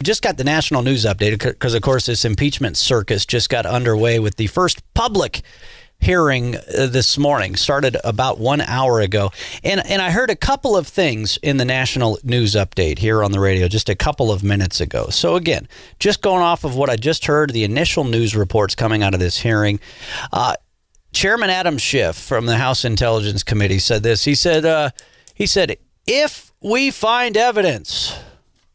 just got the national news update because, of course, this impeachment circus just got underway with the first public hearing this morning. Started about 1 hour ago. And I heard a couple of things in the national news update here on the radio just a couple of minutes ago. So, again, just going off of what I just heard, the initial news reports coming out of this hearing, Chairman Adam Schiff from the House Intelligence Committee said this. He said, if we find evidence,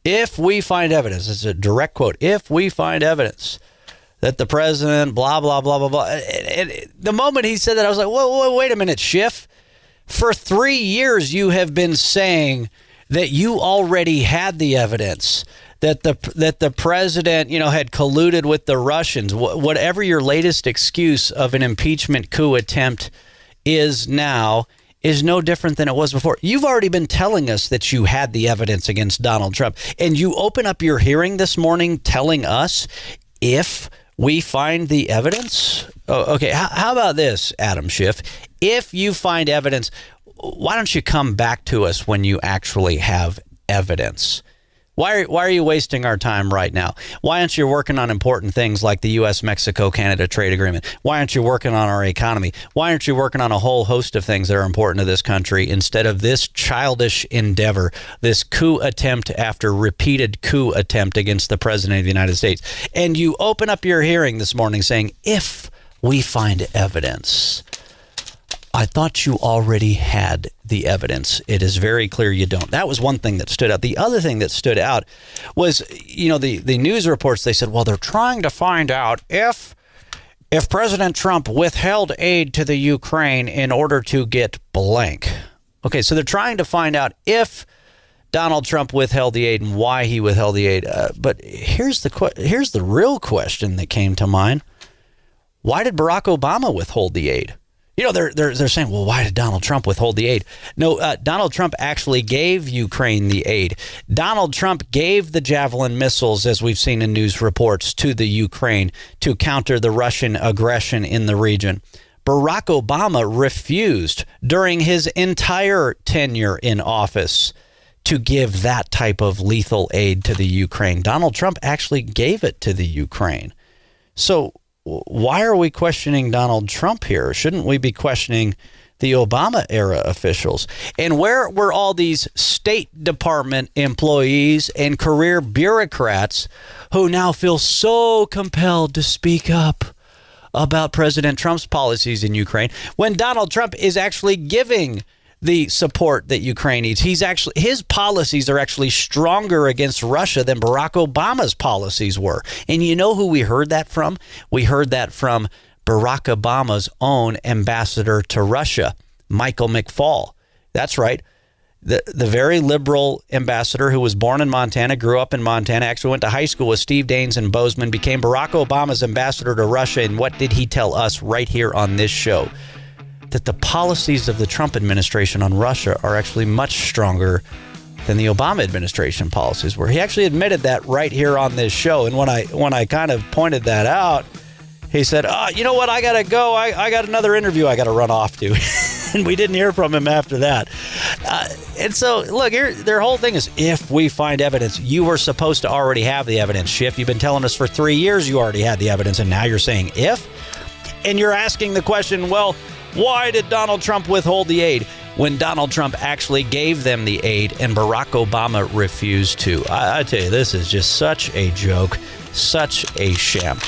it's a direct quote, if we find evidence that the president, blah, blah, blah, blah, blah. And the moment he said that, I was like, whoa, wait a minute, Schiff. For 3 years, you have been saying that you already had the evidence, that the president, had colluded with the Russians. Whatever your latest excuse of an impeachment coup attempt is now is no different than it was before. You've already been telling us that you had the evidence against Donald Trump. And you open up your hearing this morning telling us if we find the evidence. Oh, okay. How about this, Adam Schiff? If you find evidence, why don't you come back to us when you actually have evidence? Why are you wasting our time right now? Why aren't you working on important things like the U.S.-Mexico-Canada trade agreement? Why aren't you working on our economy? Why aren't you working on a whole host of things that are important to this country instead of this childish endeavor, this coup attempt after repeated coup attempt against the president of the United States? And you open up your hearing this morning saying, if we find evidence. I thought you already had the evidence. It is very clear you don't. That was one thing that stood out. The other thing that stood out was, the news reports, they said, well, they're trying to find out if President Trump withheld aid to the Ukraine in order to get blank. Okay, so they're trying to find out if Donald Trump withheld the aid and why he withheld the aid. But here's the real question that came to mind. Why did Barack Obama withhold the aid? They're saying, well, why did Donald Trump withhold the aid? No, Donald Trump actually gave Ukraine the aid. Donald Trump gave the Javelin missiles, as we've seen in news reports, to the Ukraine to counter the Russian aggression in the region. Barack Obama refused during his entire tenure in office to give that type of lethal aid to the Ukraine. Donald Trump actually gave it to the Ukraine. So why are we questioning Donald Trump here? Shouldn't we be questioning the Obama era officials? And where were all these State Department employees and career bureaucrats who now feel so compelled to speak up about President Trump's policies in Ukraine when Donald Trump is actually giving the support that Ukraine needs? His policies are actually stronger against Russia than Barack Obama's policies were. And you know who we heard that from? We heard that from Barack Obama's own ambassador to Russia, Michael McFaul. That's right. The very liberal ambassador who was born in Montana, grew up in Montana, actually went to high school with Steve Daines and Bozeman, became Barack Obama's ambassador to Russia. And what did he tell us right here on this show? That the policies of the Trump administration on Russia are actually much stronger than the Obama administration policies were. He actually admitted that right here on this show. And when I kind of pointed that out, he said, you know what, I got to go. I got another interview I got to run off to. And we didn't hear from him after that. And so, look, their whole thing is, if we find evidence, you were supposed to already have the evidence, Schiff. You've been telling us for 3 years you already had the evidence, and now you're saying if? And you're asking the question, well, why did Donald Trump withhold the aid when Donald Trump actually gave them the aid and Barack Obama refused to? I tell you, this is just such a joke, such a sham.